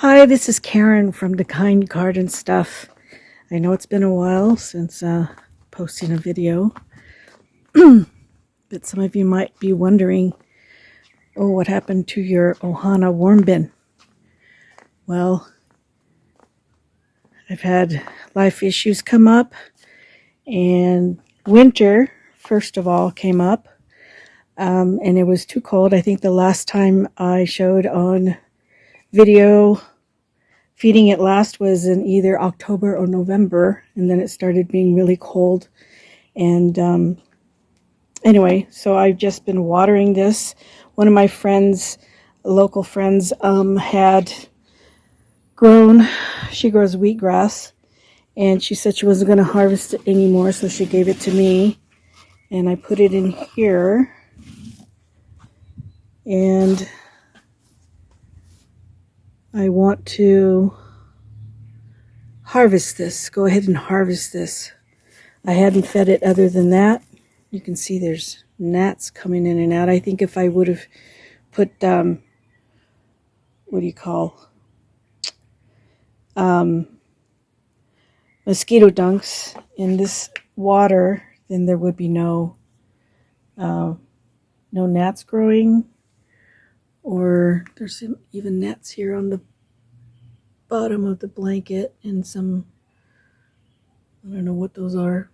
Hi, this is Karen from the Kind Garden Stuff. I know it's been a while since posting a video, but some of you might be wondering, oh, what happened to your Ohana worm bin? Well, I've had life issues come up, and winter, first of all, came up, and it was too cold. I think the last time I showed on video feeding it last was in either October or November, and then it started being really cold. And anyway, so I've just been watering this. One of my friends, local friends, had grown, she grows wheatgrass, and she said she wasn't going to harvest it anymore, so she gave it to me, and I put it in here, and I want to harvest this, go ahead and harvest this. I hadn't fed it other than that. You can see there's gnats coming in and out. I think if I would have put, what do you call, mosquito dunks in this water, then there would be no gnats growing. Or there's even gnats here on the bottom of the blanket, and some, I don't know what those are.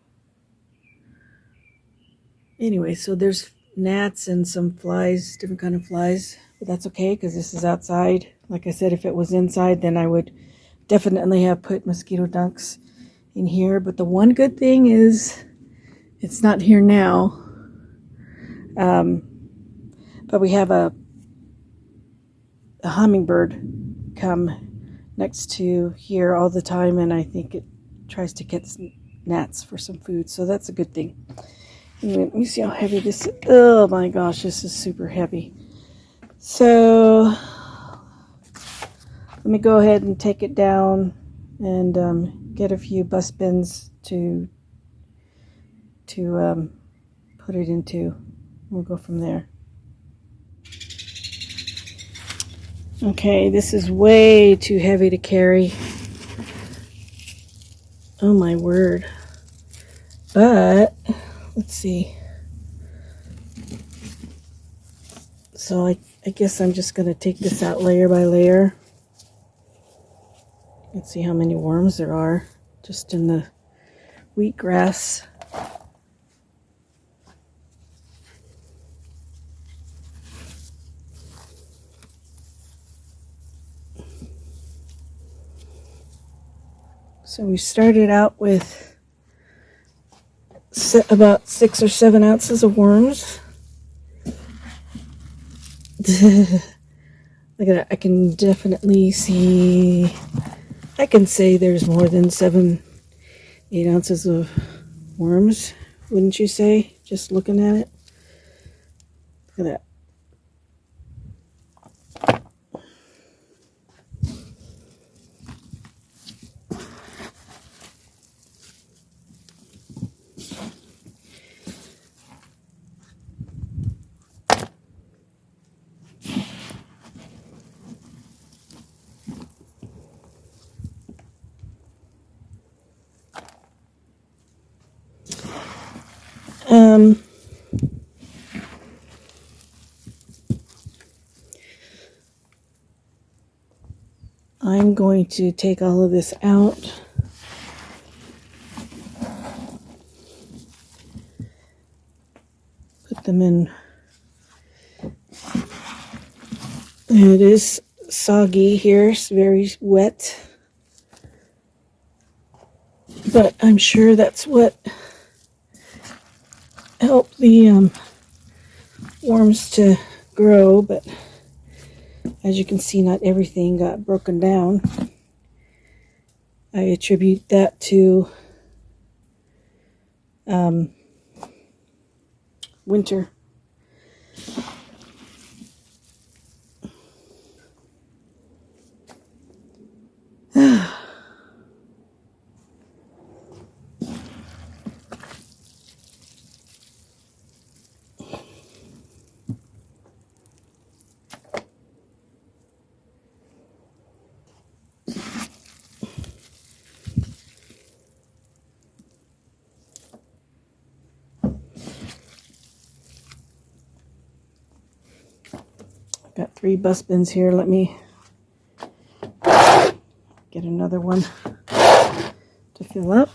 Anyway, so there's gnats and some flies, different kind of flies, but that's okay because this is outside. Like I said, if it was inside, then I would definitely have put mosquito dunks in here. But the one good thing is it's not here now. But we have a hummingbird come next to here all the time, and I think it tries to get gnats for some food, so that's a good thing. Anyway, let me see how heavy this is. Oh my gosh, this is super heavy. So let me go ahead and take it down and get a few bus bins to put it into. We'll go from there. Okay, this is way too heavy to carry. Oh my word. But let's see. So I guess I'm just going to take this out layer by layer. Let's see how many worms there are just in the wheatgrass. So we started out with about 6 or 7 ounces of worms. Look at that. I can definitely see, I can say there's more than 7, 8 ounces of worms, wouldn't you say? Just looking at it. Look at that. I'm going to take all of this out. Put them in. It is soggy here. It's very wet. But I'm sure that's what helped the worms to grow. But as you can see, not everything got broken down. I attribute that to winter. Got 3 bus bins here. Let me get another one to fill up.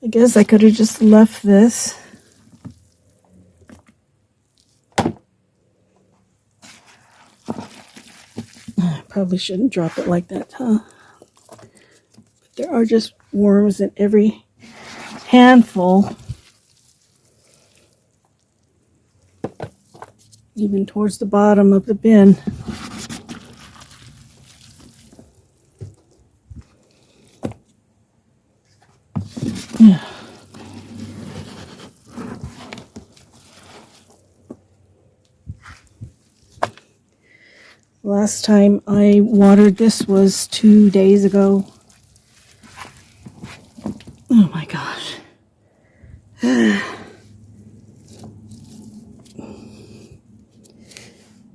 I guess I could have just left this. Probably shouldn't drop it like that, huh? But there are just worms in every handful. Even towards the bottom of the bin. Yeah. Last time I watered this was 2 days ago. Oh my gosh.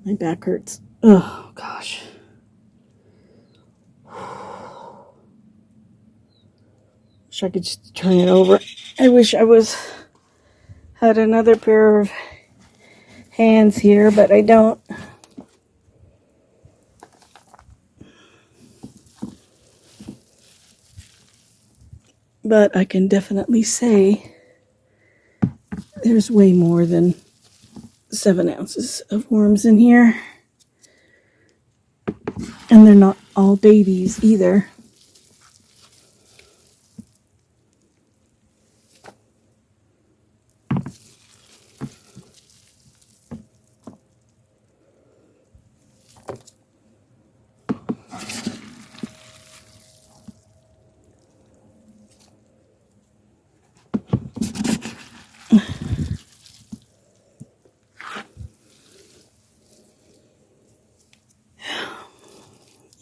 My back hurts. Oh gosh. Wish I could just turn it over. I wish I had another pair of hands here, but I don't. But I can definitely say there's way more than 7 ounces of worms in here. And they're not all babies either.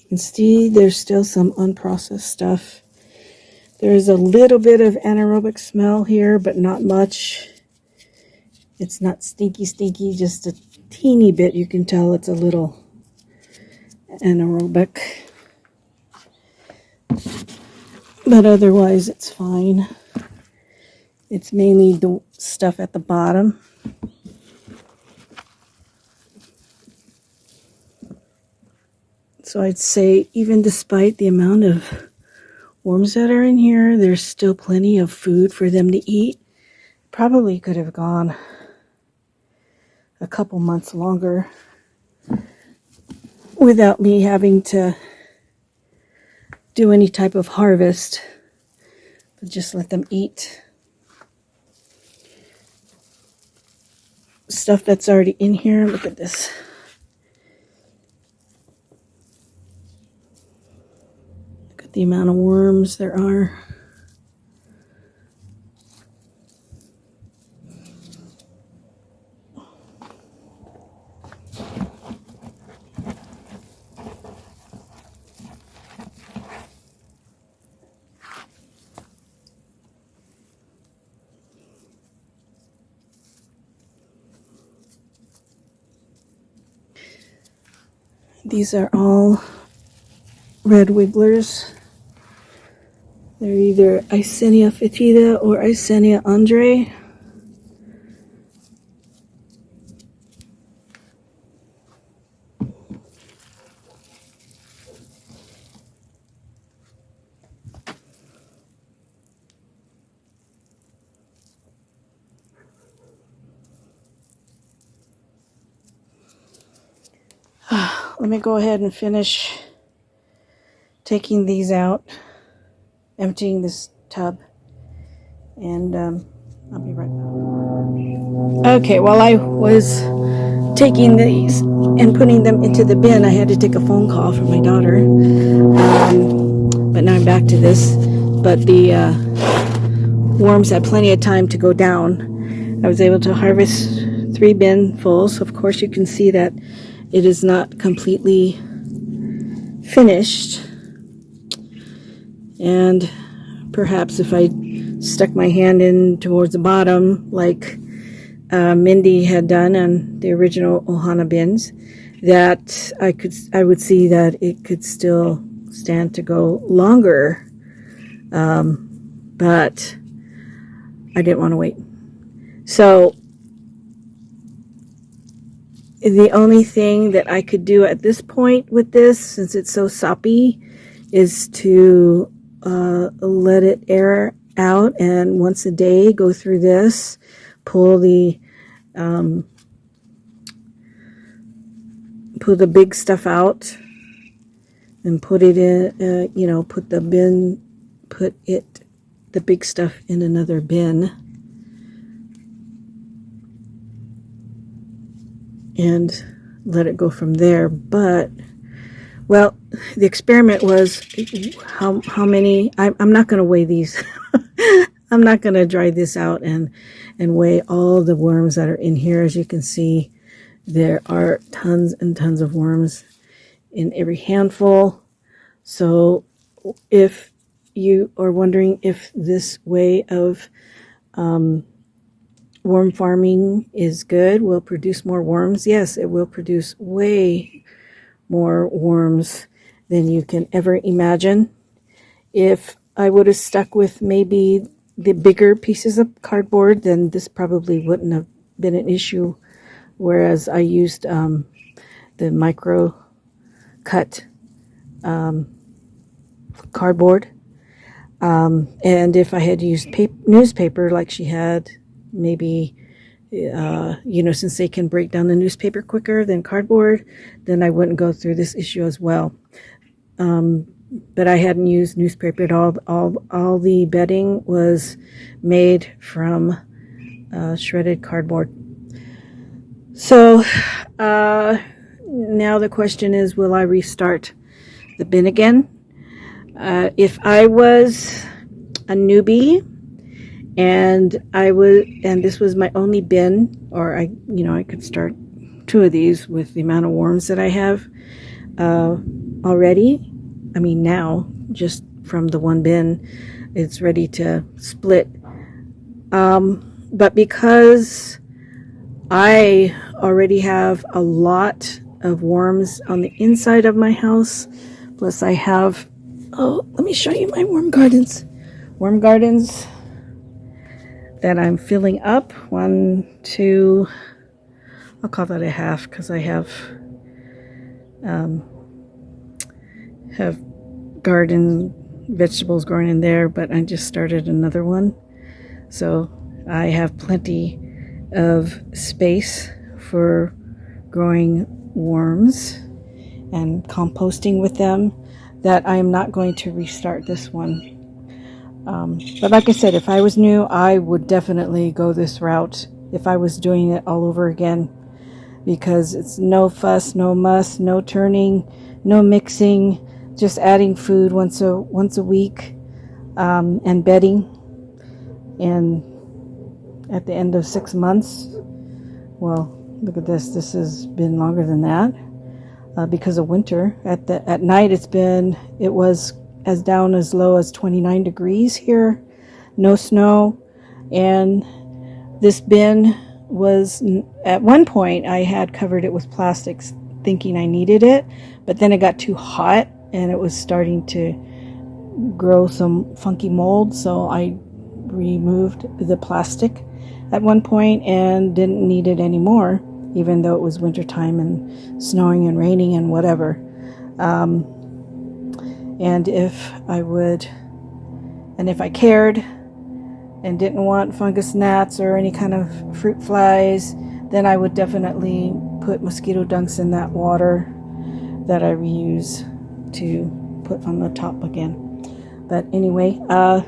You can see there's still some unprocessed stuff. There's a little bit of anaerobic smell here, but not much. It's not stinky, just a teeny bit. You can tell it's a little anaerobic. But otherwise, it's fine. It's mainly the stuff at the bottom. So I'd say even despite the amount of worms that are in here, there's still plenty of food for them to eat. Probably could have gone a couple months longer without me having to do any type of harvest, but just let them eat stuff that's already in here. Look at this. Look at the amount of worms there are. These are all red wigglers. They're either Eisenia fetida or Eisenia andre. Let me go ahead and finish taking these out, emptying this tub, and I'll be right back. Okay, while I was taking these and putting them into the bin, I had to take a phone call from my daughter, but now I'm back to this. But the worms had plenty of time to go down. I was able to harvest 3 binfuls. Of course, you can see that it is not completely finished, and perhaps if I stuck my hand in towards the bottom like Mindy had done on the original Ohana bins, that I would see that it could still stand to go longer, but I didn't want to wait. So the only thing that I could do at this point with this, since it's so soppy, is to let it air out, and once a day go through this, pull the big stuff out and put it in, put the big stuff in another bin, and let it go from there. But, well, the experiment was how many, I'm not going to weigh these. I'm not going to dry this out and weigh all the worms that are in here. As you can see, there are tons and tons of worms in every handful. So if you are wondering if this way of worm farming is good, will produce more worms, yes, it will produce way more worms than you can ever imagine. If I would have stuck with maybe the bigger pieces of cardboard, then this probably wouldn't have been an issue, whereas I used the micro cut cardboard, and if I had used newspaper like she had, maybe since they can break down the newspaper quicker than cardboard, then I wouldn't go through this issue as well. But I hadn't used newspaper at all. All the bedding was made from shredded cardboard. So now the question is, will I restart the bin again? If I was a newbie and this was my only bin, or I could start 2 of these with the amount of worms that I have already. I mean, now, just from the one bin, it's ready to split. But because I already have a lot of worms on the inside of my house, plus I have, let me show you my worm gardens. Worm gardens that I'm filling up. 1, 2, I'll call that a half, because I have garden vegetables growing in there, but I just started another one, so I have plenty of space for growing worms and composting with them, that I am not going to restart this one. But like I said, if I was new, I would definitely go this route if I was doing it all over again, because it's no fuss, no muss, no turning, no mixing, just adding food once a week, and bedding. And at the end of 6 months, well, look at this. This has been longer than that because of winter. At night, it was as down as low as 29 degrees here, no snow, and this bin was, at one point I had covered it with plastics thinking I needed it, but then it got too hot and it was starting to grow some funky mold, so I removed the plastic at one point and didn't need it anymore, even though it was wintertime and snowing and raining and whatever. And if I cared and didn't want fungus gnats or any kind of fruit flies, then I would definitely put mosquito dunks in that water that I reuse to put on the top again. But anyway,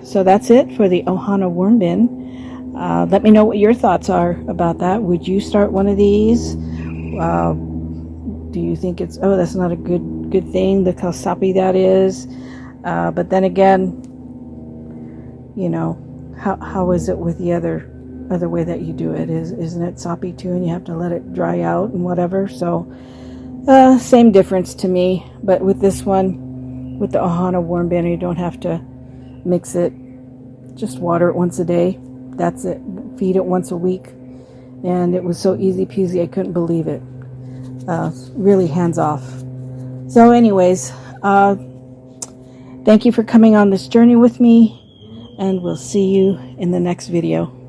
so that's it for the Ohana worm bin. Let me know what your thoughts are about that. Would you start one of these? Do you think that's not a good thing? Look how soppy that is. But then again, how is it with the other way that you do it? Isn't it soppy too, and you have to let it dry out and whatever? So same difference to me. But with this one, with the Ohana worm bin, you don't have to mix it. Just water it once a day. That's it. Feed it once a week, and it was so easy peasy, I couldn't believe it. Really hands off. So anyways, thank you for coming on this journey with me, and we'll see you in the next video.